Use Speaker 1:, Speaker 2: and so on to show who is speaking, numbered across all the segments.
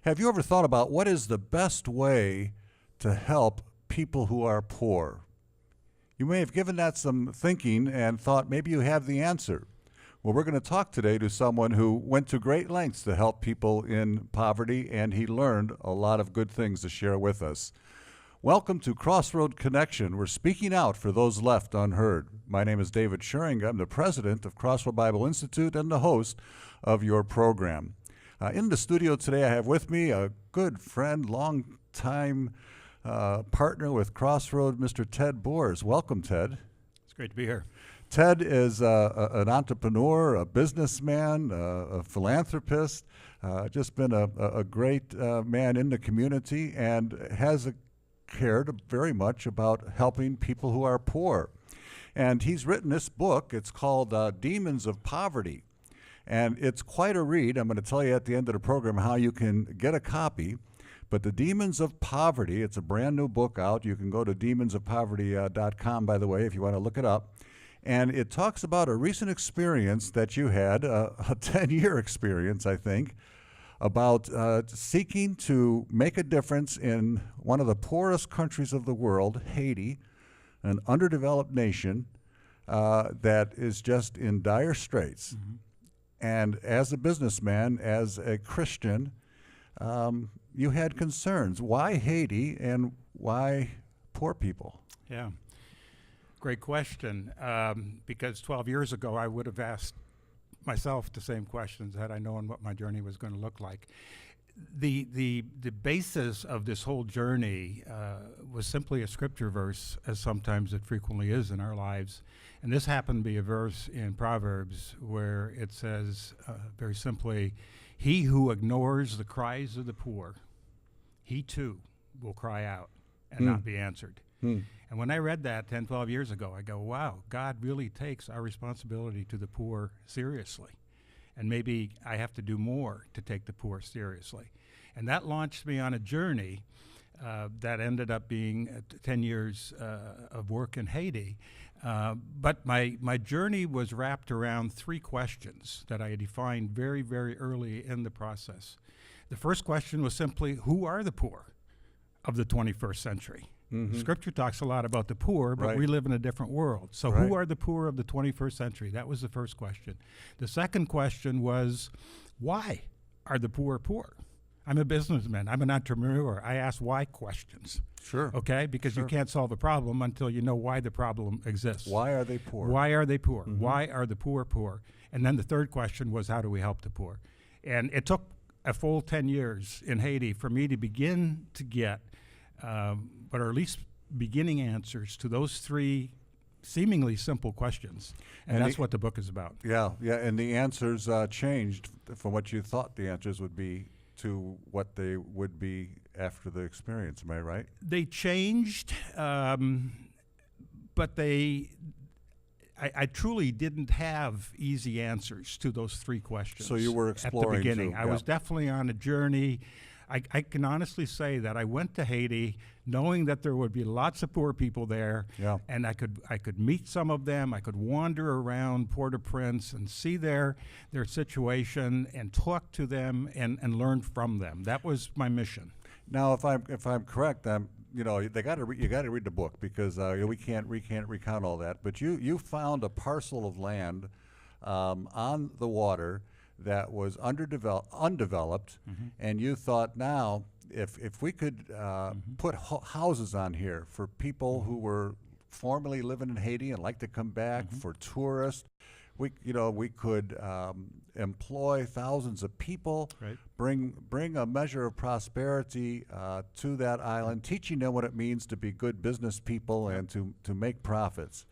Speaker 1: Have you ever thought about what is the best way to help people who are poor? You may have given that some thinking and thought maybe you have the answer. Well, we're going to talk today to someone who went to great lengths to help people in poverty, and he learned a lot of good things to share with us. Welcome to Crossroad Connection. We're speaking out for those left unheard. My name is David Schering. I'm the president of Crossroad Bible Institute and the host of your program. In the studio today, I have with me a good friend, long-time partner with Crossroad, Mr. Ted Boers. Welcome, Ted.
Speaker 2: It's great to be here.
Speaker 1: Ted is an entrepreneur, a businessman, a philanthropist, just been a great man in the community and has cared very much about helping people who are poor. And he's written this book. It's called Demons of Poverty. And it's quite a read. I'm going to tell you at the end of the program how you can get a copy. But The Demons of Poverty, it's a brand new book out. You can go to demonsofpoverty.com, by the way, if you want to look it up. And it talks about a recent experience that you had, a 10-year experience, I think, about seeking to make a difference in one of the poorest countries of the world, Haiti, an underdeveloped nation that is just in dire straits. Mm-hmm. And as a businessman, as a Christian, you had concerns. Why Haiti and why poor people?
Speaker 2: Yeah, great question. Because 12 years ago, I would have asked myself the same questions had I known what my journey was going to look like. The basis of this whole journey was simply a scripture verse, as sometimes it frequently is in our lives. And this happened to be a verse in Proverbs where it says very simply, "He who ignores the cries of the poor, he too will cry out and not be answered." And when I read that 10, 12 years ago, I go, wow, God really takes our responsibility to the poor seriously. And maybe I have to do more to take the poor seriously. And that launched me on a journey that ended up being 10 years of work in Haiti. But my journey was wrapped around three questions that I defined very, very early in the process. The first question was simply, who are the poor of the 21st century? Mm-hmm. Scripture talks a lot about the poor, but we live in a different world. So who are the poor of the 21st century? That was the first question. The second question was, why are the poor poor? I'm a businessman. I'm an entrepreneur. I ask why questions.
Speaker 1: Sure.
Speaker 2: Okay? Because you can't solve a problem until you know why the problem exists.
Speaker 1: Why are they poor?
Speaker 2: Why are they poor?
Speaker 1: Mm-hmm.
Speaker 2: Why are the poor poor? And then the third question was, how do we help the poor? And it took a full 10 years in Haiti for me to begin to get but are at least beginning answers to those three seemingly simple questions. And that's what the book is about.
Speaker 1: Yeah, and the answers changed from what you thought the answers would be to what they would be after the experience. Am I right?
Speaker 2: They changed, but I truly didn't have easy answers to those three questions.
Speaker 1: So you were exploring
Speaker 2: at the beginning.
Speaker 1: too.
Speaker 2: I was definitely on a journey. I can honestly say that I went to Haiti knowing that there would be lots of poor people there, and I could meet some of them. I could wander around Port-au-Prince and see their situation and talk to them and learn from them. That was my mission.
Speaker 1: Now, if I'm correct, you got to read the book because we can't recount all that. But you found a parcel of land on the water that was undeveloped, and you thought, now if we could put houses on here for people who were formerly living in Haiti and like to come back, for tourists, we could employ thousands of people, bring a measure of prosperity to that island, teaching them what it means to be good business people and to make profits.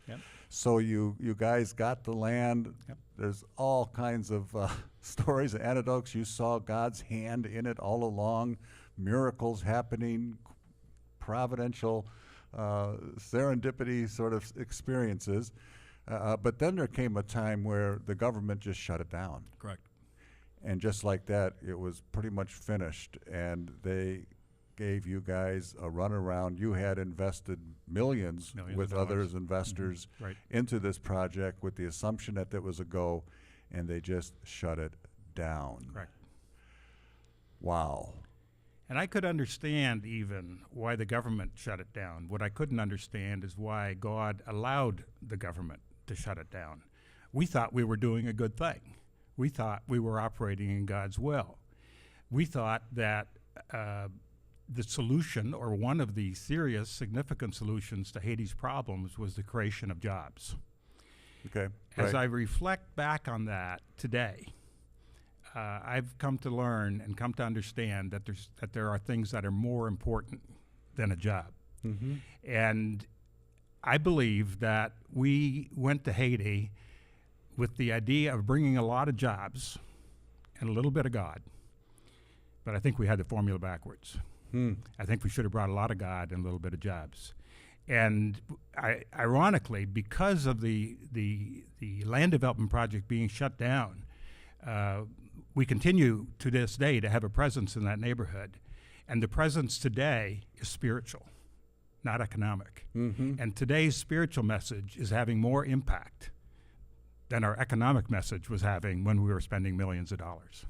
Speaker 1: So you guys got the land. There's all kinds of stories and anecdotes. You saw God's hand in it all along, miracles happening, providential serendipity sort of experiences. But then there came a time where the government just shut it down.
Speaker 2: Correct.
Speaker 1: And just like that, it was pretty much finished. And they gave you guys a runaround. You had invested millions with others investors into this project with the assumption that it was a go, and they just shut it down.
Speaker 2: Correct.
Speaker 1: Wow.
Speaker 2: And I could understand even why the government shut it down. What I couldn't understand is why God allowed the government to shut it down. We thought we were doing a good thing. We thought we were operating in God's will. We thought that the solution, or one of the serious, significant solutions to Haiti's problems, was the creation of jobs.
Speaker 1: Okay.
Speaker 2: As
Speaker 1: right.
Speaker 2: I reflect back on that today, I've come to learn and come to understand that there are things that are more important than a job.
Speaker 1: Mm-hmm.
Speaker 2: And I believe that we went to Haiti with the idea of bringing a lot of jobs and a little bit of God. But I think we had the formula backwards. I think we should have brought a lot of God and a little bit of jobs. And ironically, because of the land development project being shut down, we continue to this day to have a presence in that neighborhood. And the presence today is spiritual, not economic.
Speaker 1: Mm-hmm.
Speaker 2: And today's spiritual message is having more impact than our economic message was having when we were spending millions of dollars.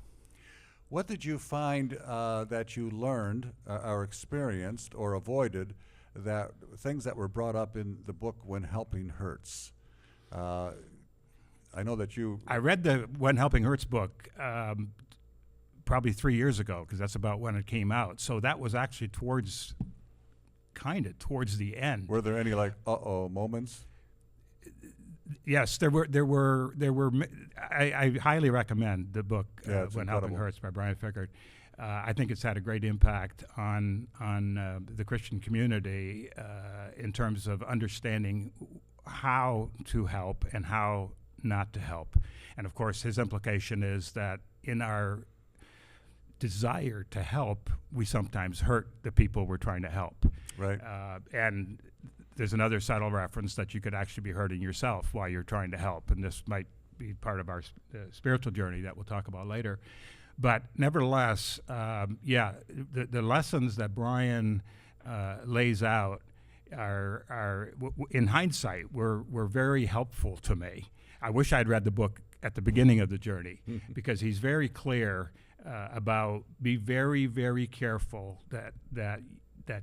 Speaker 1: What did you find that you learned or experienced or avoided, that things that were brought up in the book When Helping Hurts? I know that you...
Speaker 2: I read the When Helping Hurts book probably 3 years ago, because that's about when it came out. So that was actually towards the end.
Speaker 1: Were there any like uh-oh moments?
Speaker 2: Yes, there were. I highly recommend the book When Helping Hurts by Brian Fickard. I think it's had a great impact on the Christian community in terms of understanding how to help and how not to help. And of course, his implication is that in our desire to help, we sometimes hurt the people we're trying to help.
Speaker 1: Right.
Speaker 2: And there's another subtle reference that you could actually be hurting yourself while you're trying to help. And this might be part of our spiritual journey that we'll talk about later. But nevertheless, the lessons that Brian lays out are in hindsight, were very helpful to me. I wish I'd read the book at the beginning of the journey, because he's very clear about be very, very careful that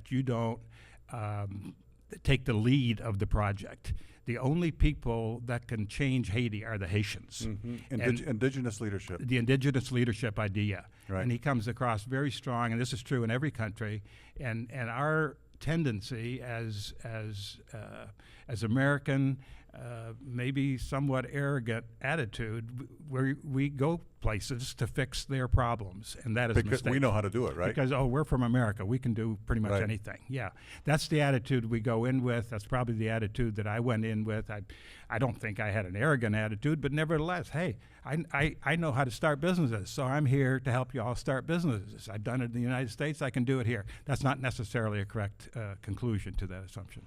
Speaker 2: you don't take the lead of the project. The only people that can change Haiti are the Haitians.
Speaker 1: Mm-hmm. Indigenous leadership.
Speaker 2: The indigenous leadership idea.
Speaker 1: Right.
Speaker 2: And he comes across very strong, and this is true in every country, and our tendency as American, maybe somewhat arrogant attitude, where we go places to fix their problems, and that is
Speaker 1: because
Speaker 2: a mistake.
Speaker 1: We know how to do it, right?
Speaker 2: Because, we're from America, we can do pretty much anything. Yeah, that's the attitude we go in with. That's probably the attitude that I went in with. I don't think I had an arrogant attitude, but nevertheless, hey, I know how to start businesses, so I'm here to help you all start businesses. I've done it in the United States, I can do it here. That's not necessarily a correct conclusion to that assumption.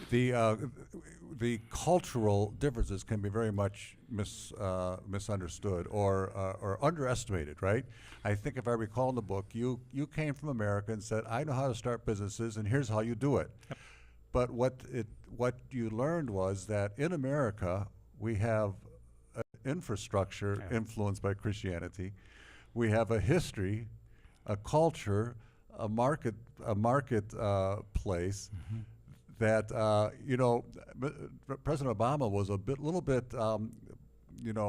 Speaker 2: The cultural differences can be very much misunderstood or underestimated, right? I think if I recall in the book, you came from America and said, I know how to start businesses and here's how you do it. Yep. But what you learned was that in America, we have an infrastructure influenced by Christianity. We have a history, a culture, a market place. Mm-hmm. That President Obama was little bit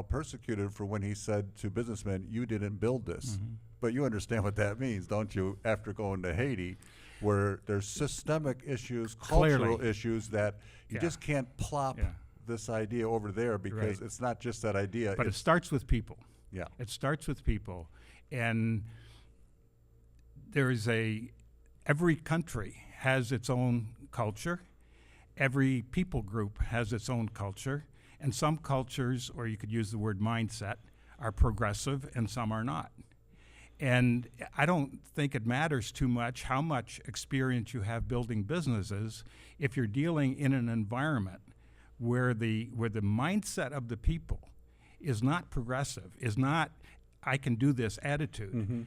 Speaker 2: persecuted for when he said to businessmen, "You didn't build this." Mm-hmm. But you understand what that means, don't you? After going to Haiti, where there's systemic issues, cultural issues that you just can't plop this idea over there because it's not just that idea. But it starts with people.
Speaker 1: Yeah,
Speaker 2: it starts with people, and every country has its own culture. Every people group has its own culture, and some cultures, or you could use the word mindset, are progressive and some are not. And I don't think it matters too much how much experience you have building businesses if you're dealing in an environment where the mindset of the people is not progressive, is not I can do this attitude. Mm-hmm.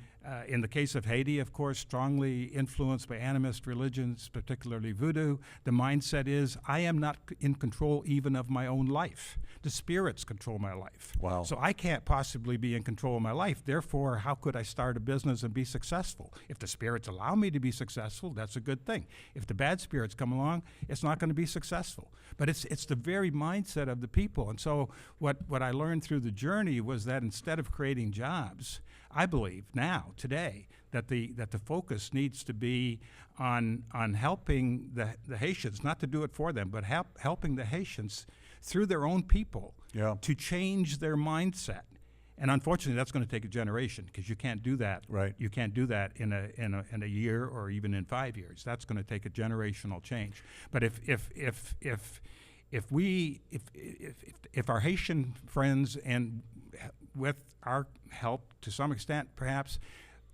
Speaker 2: In the case of Haiti, of course, strongly influenced by animist religions, particularly voodoo, the mindset is, I am not in control even of my own life. The spirits control my life.
Speaker 1: Wow.
Speaker 2: So I can't possibly be in control of my life. Therefore, how could I start a business and be successful? If the spirits allow me to be successful, that's a good thing. If the bad spirits come along, it's not going to be successful. But it's the very mindset of the people. And so what I learned through the journey was that instead of creating jobs, I believe now, today, that the focus needs to be on helping the Haitians, not to do it for them, but helping the Haitians through their own people to change their mindset. And unfortunately, that's going to take a generation, because you can't do that.
Speaker 1: Right.
Speaker 2: You can't do that in a year or even in 5 years. That's going to take a generational change. But if our Haitian friends, and with our help to some extent perhaps,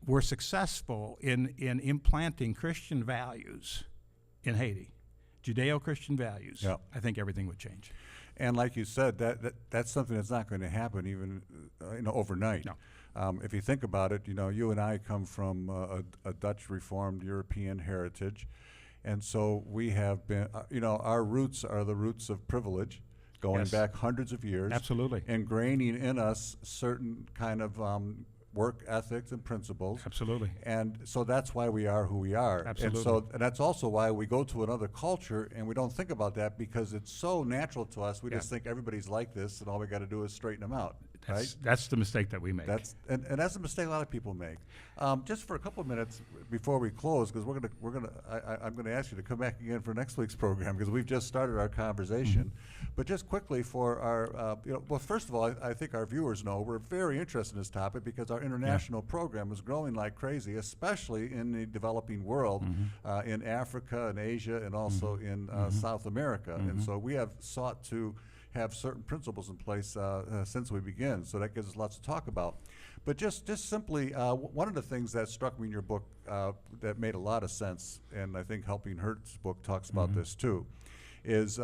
Speaker 2: were successful in implanting Christian values in Haiti, Judeo-Christian values, I think everything would change.
Speaker 1: And like you said, that's something that's not going to happen even overnight.
Speaker 2: No.
Speaker 1: If you think about it, you and I come from a Dutch Reformed European heritage, and so we have been, our roots are the roots of privilege, going back hundreds of years.
Speaker 2: Absolutely.
Speaker 1: Ingraining in us certain kind of work ethics and principles.
Speaker 2: Absolutely.
Speaker 1: And so that's why we are who we are.
Speaker 2: Absolutely.
Speaker 1: And that's also why we go to another culture and we don't think about that, because it's so natural to us. We just think everybody's like this and all we got to do is straighten them out.
Speaker 2: That's the mistake that we make.
Speaker 1: And that's a mistake a lot of people make. Just for a couple of minutes before we close, because I'm gonna ask you to come back again for next week's program, because we've just started our conversation. But just quickly for our, well, first of all, I think our viewers know we're very interested in this topic, because our international program is growing like crazy, especially in the developing world, in Africa and Asia, and also in South America. And so we have sought to have certain principles in place since we began, so that gives us lots to talk about. But just simply, one of the things that struck me in your book that made a lot of sense, and I think Helping Hurt's book talks about this too, is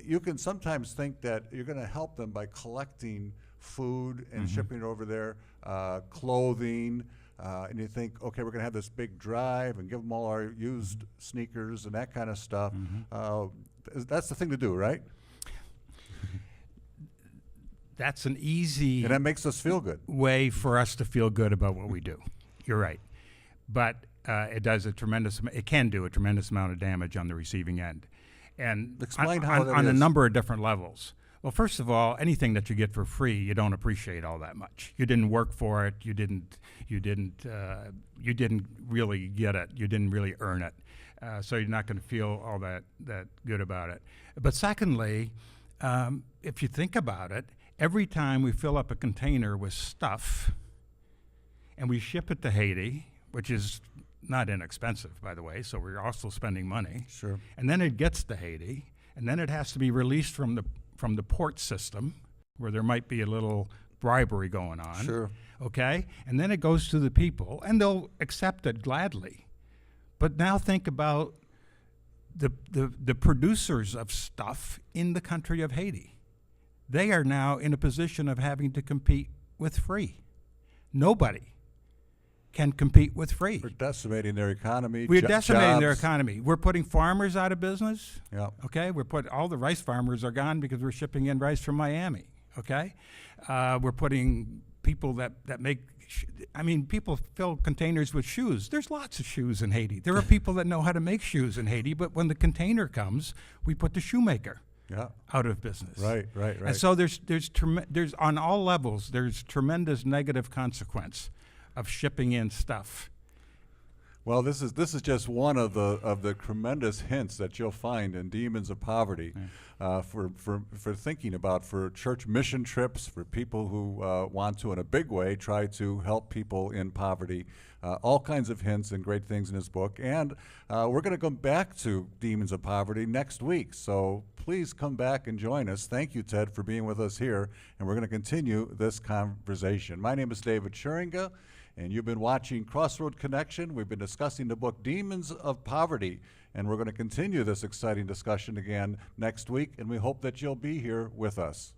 Speaker 1: you can sometimes think that you're going to help them by collecting food and shipping it over there, clothing, and you think, okay, we're going to have this big drive and give them all our used sneakers and that kind of stuff. That's the thing to do, right?
Speaker 2: That's an easy
Speaker 1: and that makes us feel good.
Speaker 2: way for us to feel good about what we do. You're right. But it can do a tremendous amount of damage on the receiving end. And
Speaker 1: explain how that
Speaker 2: on
Speaker 1: is.
Speaker 2: a number of different levels. Well, first of all, anything that you get for free, you don't appreciate all that much. You didn't work for it. You didn't really get it. You didn't really earn it. So you're not going to feel all that good about it. But secondly, if you think about it, every time we fill up a container with stuff and we ship it to Haiti, which is not inexpensive, by the way, so we're also spending money.
Speaker 1: Sure.
Speaker 2: And then it gets to Haiti, and then it has to be released from the port system, where there might be a little bribery going on.
Speaker 1: Sure.
Speaker 2: Okay? And then it goes to the people, and they'll accept it gladly. But now think about the producers of stuff in the country of Haiti. They are now in a position of having to compete with free. Nobody can compete with free.
Speaker 1: We're decimating their economy.
Speaker 2: We're decimating their
Speaker 1: jobs.
Speaker 2: economy. We're putting farmers out of business.
Speaker 1: Yeah.
Speaker 2: Okay, all the rice farmers are gone because we're shipping in rice from Miami. Okay, we're putting people that make. People fill containers with shoes. There's lots of shoes in Haiti. There are people that know how to make shoes in Haiti, but when the container comes, we put the shoemaker out of business.
Speaker 1: Right.
Speaker 2: And so there's on all levels, there's tremendous negative consequence of shipping in stuff.
Speaker 1: Well, this is just one of the tremendous hints that you'll find in Demons of Poverty, for thinking about, for church mission trips, for people who want to, in a big way, try to help people in poverty. All kinds of hints and great things in his book. And we're going to go back to Demons of Poverty next week. So please come back and join us. Thank you, Ted, for being with us here. And we're going to continue this conversation. My name is David Schuringa, and you've been watching Crossroad Connection. We've been discussing the book Demons of Poverty, and we're going to continue this exciting discussion again next week, and we hope that you'll be here with us.